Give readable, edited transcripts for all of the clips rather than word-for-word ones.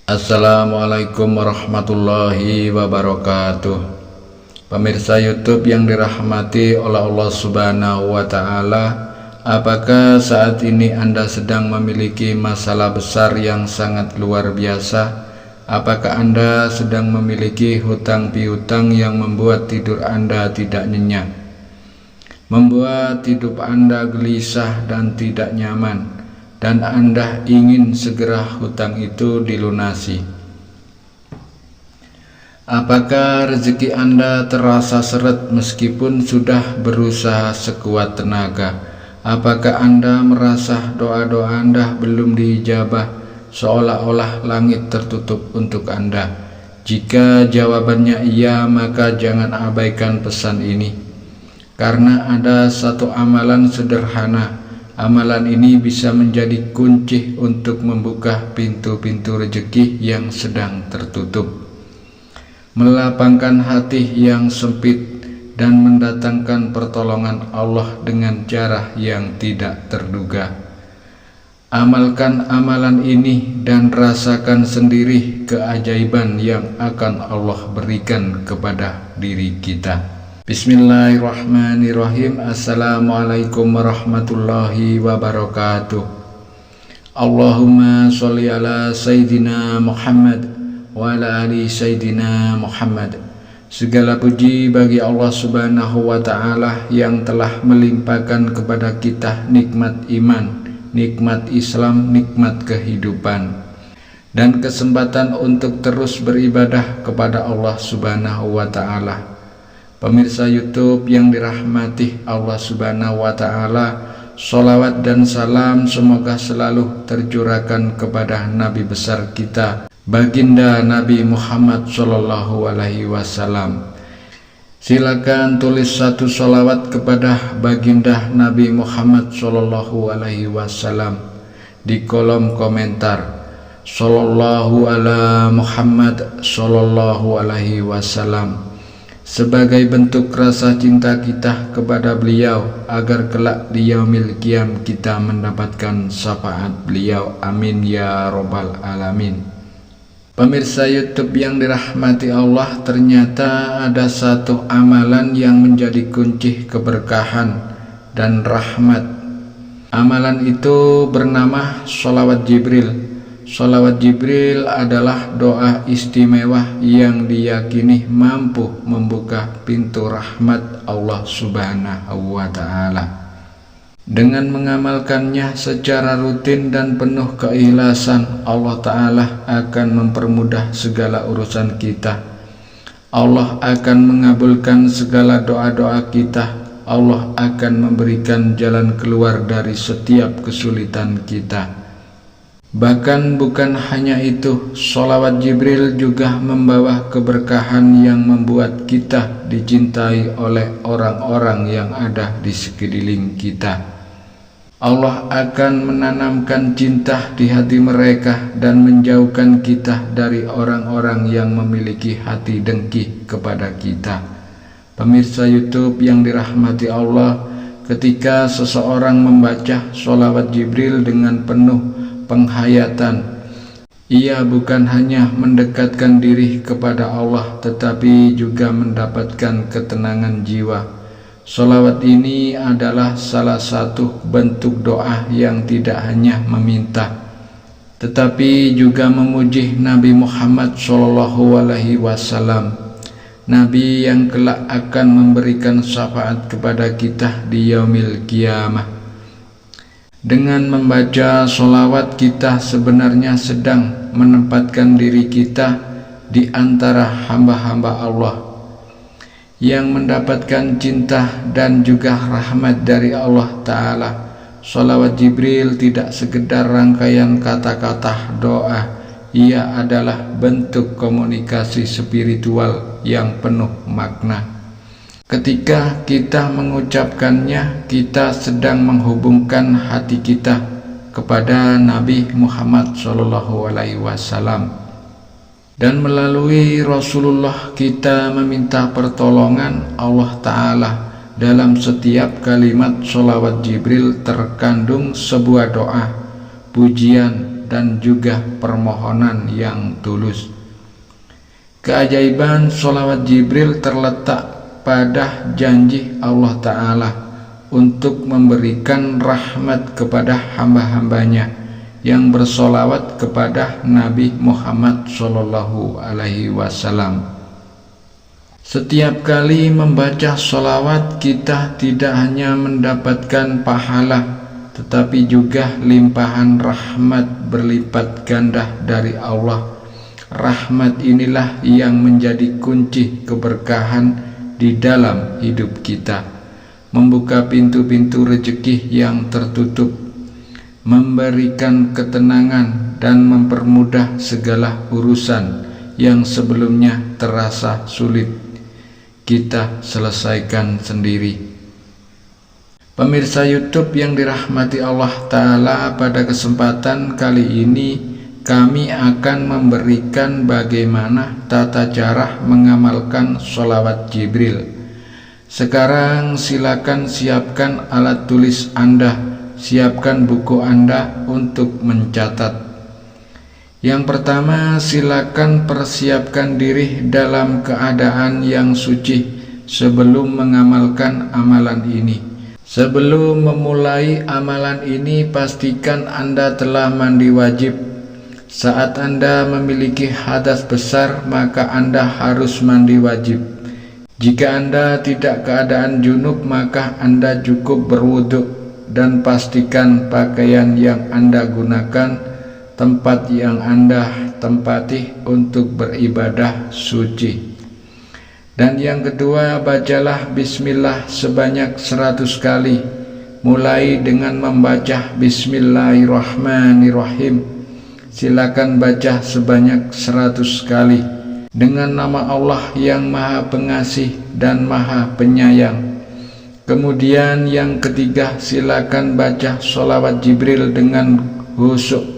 Assalamualaikum warahmatullahi wabarakatuh. Pemirsa YouTube yang dirahmati oleh Allah Subhanahu wa Ta'ala, apakah saat ini Anda sedang memiliki masalah besar yang sangat luar biasa? Apakah Anda sedang memiliki hutang piutang yang membuat tidur Anda tidak nyenyak, membuat hidup Anda gelisah dan tidak nyaman, dan Anda ingin segera hutang itu dilunasi? Apakah rezeki Anda terasa seret meskipun sudah berusaha sekuat tenaga? Apakah Anda merasa doa-doa Anda belum diijabah, seolah-olah langit tertutup untuk Anda? Jika jawabannya iya, maka jangan abaikan pesan ini, karena ada satu amalan sederhana. Amalan ini bisa menjadi kunci untuk membuka pintu-pintu rezeki yang sedang tertutup, melapangkan hati yang sempit, dan mendatangkan pertolongan Allah dengan cara yang tidak terduga. Amalkan amalan ini dan rasakan sendiri keajaiban yang akan Allah berikan kepada diri kita. Bismillahirrahmanirrahim. Assalamualaikum warahmatullahi wabarakatuh. Allahumma sholli ala Sayyidina Muhammad wa ala ali Sayyidina Muhammad. Segala puji bagi Allah Subhanahu wa Ta'ala yang telah melimpahkan kepada kita nikmat iman, nikmat Islam, nikmat kehidupan, dan kesempatan untuk terus beribadah kepada Allah Subhanahu wa Ta'ala. Pemirsa YouTube yang dirahmati Allah Subhanahu wa Ta'ala, sholawat dan salam semoga selalu tercurahkan kepada Nabi besar kita, baginda Nabi Muhammad Sallallahu Alaihi Wasallam. Silakan tulis satu sholawat kepada baginda Nabi Muhammad Sallallahu Alaihi Wasallam di kolom komentar. Sallallahu ala Muhammad Sallallahu Alaihi Wasallam, sebagai bentuk rasa cinta kita kepada beliau, agar kelak di yaumil qiyam kita mendapatkan syafaat beliau. Amin ya robbal alamin. Pemirsa YouTube yang dirahmati Allah, ternyata ada satu amalan yang menjadi kunci keberkahan dan rahmat. Amalan itu bernama sholawat Jibril. Sholawat Jibril adalah doa istimewa yang diyakini mampu membuka pintu rahmat Allah Subhanahu wa Ta'ala. Dengan mengamalkannya secara rutin dan penuh keikhlasan, Allah Ta'ala akan mempermudah segala urusan kita. Allah akan mengabulkan segala doa-doa kita. Allah akan memberikan jalan keluar dari setiap kesulitan kita. Bahkan bukan hanya itu, sholawat Jibril juga membawa keberkahan yang membuat kita dicintai oleh orang-orang yang ada di sekeliling kita. Allah akan menanamkan cinta di hati mereka dan menjauhkan kita dari orang-orang yang memiliki hati dengki kepada kita. Pemirsa YouTube yang dirahmati Allah, ketika seseorang membaca sholawat Jibril dengan penuh penghayatan, ia bukan hanya mendekatkan diri kepada Allah, tetapi juga mendapatkan ketenangan jiwa. Sholawat ini adalah salah satu bentuk doa yang tidak hanya meminta, tetapi juga memuji Nabi Muhammad Sallallahu Alaihi Wasallam, Nabi yang kelak akan memberikan syafaat kepada kita di yaumil qiyamah. Dengan membaca sholawat, kita sebenarnya sedang menempatkan diri kita di antara hamba-hamba Allah yang mendapatkan cinta dan juga rahmat dari Allah Ta'ala. Sholawat Jibril tidak sekedar rangkaian kata-kata doa, ia adalah bentuk komunikasi spiritual yang penuh makna. Ketika kita mengucapkannya, kita sedang menghubungkan hati kita kepada Nabi Muhammad Sallallahu Alaihi Wasallam, dan melalui Rasulullah kita meminta pertolongan Allah Ta'ala. Dalam setiap kalimat sholawat Jibril terkandung sebuah doa, pujian, dan juga permohonan yang tulus. Keajaiban sholawat Jibril terletak pada janji Allah Ta'ala untuk memberikan rahmat kepada hamba-hambanya yang bersolawat kepada Nabi Muhammad Sallallahu Alaihi Wasallam. Setiap kali membaca sholawat, kita tidak hanya mendapatkan pahala, tetapi juga limpahan rahmat berlipat ganda dari Allah. Rahmat inilah yang menjadi kunci keberkahan di dalam hidup kita, membuka pintu-pintu rezeki yang tertutup, memberikan ketenangan dan mempermudah segala urusan yang sebelumnya terasa sulit, kita selesaikan sendiri. Pemirsa YouTube yang dirahmati Allah Ta'ala, pada kesempatan kali ini kami akan memberikan bagaimana tata cara mengamalkan sholawat Jibril. Sekarang silakan siapkan alat tulis Anda, siapkan buku Anda untuk mencatat. Yang pertama, silakan persiapkan diri dalam keadaan yang suci sebelum mengamalkan amalan ini. Sebelum memulai amalan ini, pastikan Anda telah mandi wajib. Saat Anda memiliki hadas besar, maka Anda harus mandi wajib. Jika Anda tidak keadaan junub, maka Anda cukup berwudu, dan pastikan pakaian yang Anda gunakan, tempat yang Anda tempati untuk beribadah suci. Dan yang kedua, bacalah bismillah sebanyak 100 kali, mulai dengan membaca bismillahirrahmanirrahim. Silakan baca sebanyak 100 kali dengan nama Allah yang Maha Pengasih dan Maha Penyayang. Kemudian yang ketiga, silakan baca sholawat Jibril dengan khusyuk.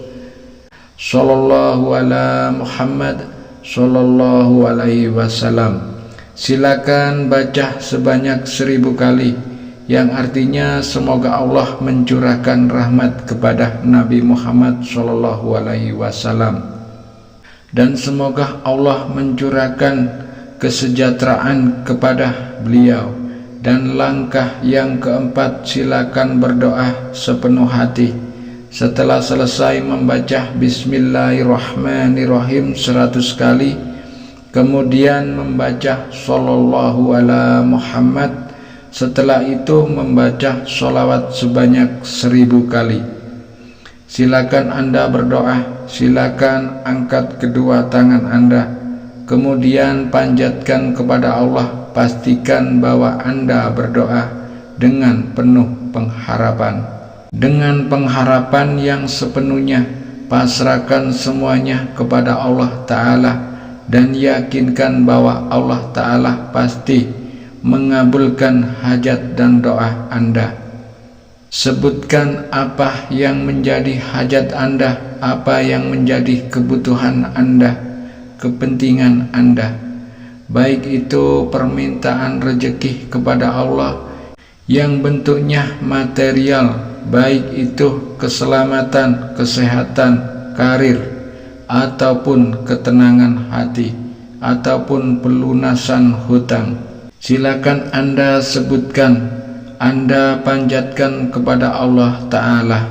Sallallahu ala Muhammad sallallahu alaihi wasallam. Silakan baca sebanyak 1000 kali, yang artinya semoga Allah mencurahkan rahmat kepada Nabi Muhammad Sallallahu Alaihi Wasallam, dan semoga Allah mencurahkan kesejahteraan kepada beliau. Dan langkah yang keempat, silakan berdoa sepenuh hati. Setelah selesai membaca Bismillahirrahmanirrahim 100 kali, kemudian membaca Sallallahu ala Muhammad. Setelah itu membaca sholawat sebanyak 1000 kali. Silakan Anda berdoa, silakan angkat kedua tangan Anda, kemudian panjatkan kepada Allah. Pastikan bahwa Anda berdoa dengan penuh pengharapan. Dengan pengharapan yang sepenuhnya, pasrahkan semuanya kepada Allah Ta'ala, dan yakinkan bahwa Allah Ta'ala pasti mengabulkan hajat dan doa Anda. Sebutkan apa yang menjadi hajat Anda, apa yang menjadi kebutuhan Anda, kepentingan Anda, baik itu permintaan rezeki kepada Allah yang bentuknya material, baik itu keselamatan, kesehatan, karir, ataupun ketenangan hati, ataupun pelunasan hutang. Silakan Anda sebutkan, Anda panjatkan kepada Allah Ta'ala.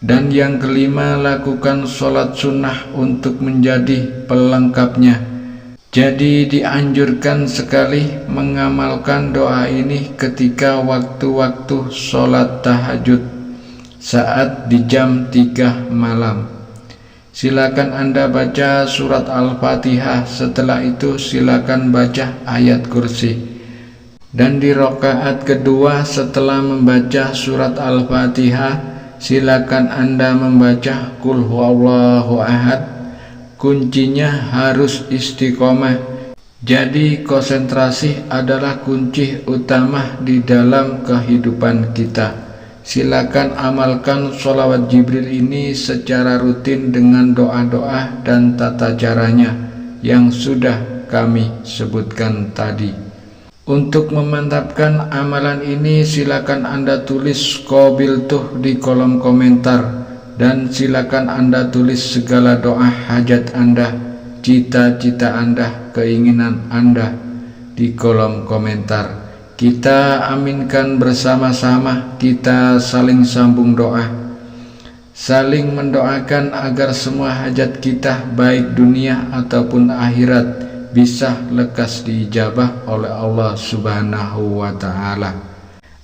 Dan yang kelima, lakukan sholat sunnah untuk menjadi pelengkapnya. Jadi dianjurkan sekali mengamalkan doa ini ketika waktu-waktu sholat tahajud, saat di jam 3 malam. Silakan Anda baca surat Al-Fatihah, setelah itu silakan baca ayat kursi. Dan di rakaat kedua setelah membaca surat Al-Fatihah, silakan Anda membaca Qul huwallahu ahad. Kuncinya harus istiqomah. Jadi konsentrasi adalah kunci utama di dalam kehidupan kita. Silakan amalkan sholawat Jibril ini secara rutin dengan doa-doa dan tata caranya yang sudah kami sebutkan tadi. Untuk memantapkan amalan ini, silakan Anda tulis qabiltuh di kolom komentar dan silakan Anda tulis segala doa hajat Anda, cita-cita Anda, keinginan Anda di kolom komentar. Kita aminkan bersama-sama, kita saling sambung doa, saling mendoakan agar semua hajat kita baik dunia ataupun akhirat bisa lekas diijabah oleh Allah Subhanahu wa Ta'ala.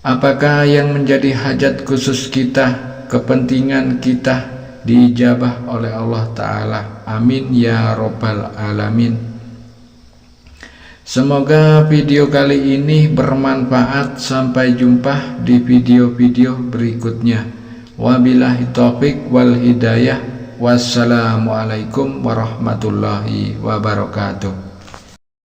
Apakah yang menjadi hajat khusus kita, kepentingan kita diijabah oleh Allah Ta'ala? Amin ya Rabbal Alamin. Semoga video kali ini bermanfaat. Sampai jumpa di video-video berikutnya. Wabillahi taufik wal hidayah. Wassalamualaikum warahmatullahi wabarakatuh.